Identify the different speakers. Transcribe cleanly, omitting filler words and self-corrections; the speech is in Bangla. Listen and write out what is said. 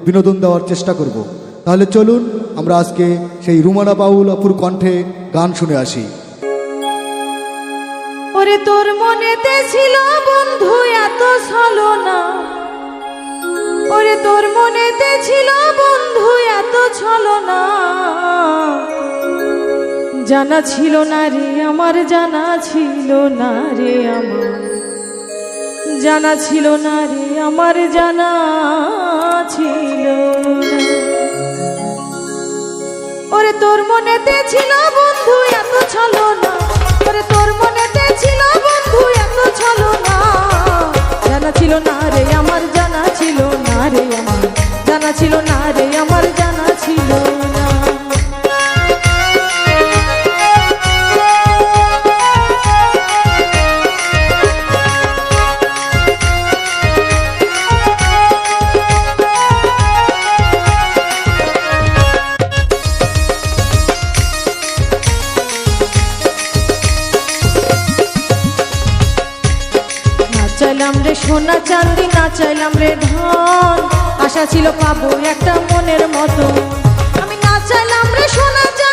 Speaker 1: বিনোদন দেওয়ার চেষ্টা করব। তাহলে চলুন আমরা আজকে সেই রুমানা বাউল আপুর কণ্ঠে গান শুনে আসি।
Speaker 2: ওরে তোর মনেতে ছিল বন্ধু এত ছলনা, ওরে তোর মনেতে ছিল বন্ধু এত ছলনা, জানা ছিল না রে আমার, জানা ছিল না রে আমার, জানা ছিল না রে আমার, জানা ছিল না। ওরে তোর মনেতে ছিল বন্ধু এত ছলনা, ওরে তোর মনেতে ছিল বন্ধু এত ছলনা, জানা ছিল না রে আমার, জানা ছিল না রে আমার, জানা ছিল না রে আমার, জানা ছিল না। চাইলাম রে সোনা চাঁদি, না চাইলাম রে ধন, আশা ছিল পাবো একটা মনের মতো। আমি না চাইলাম রে সোনা চাঁদি,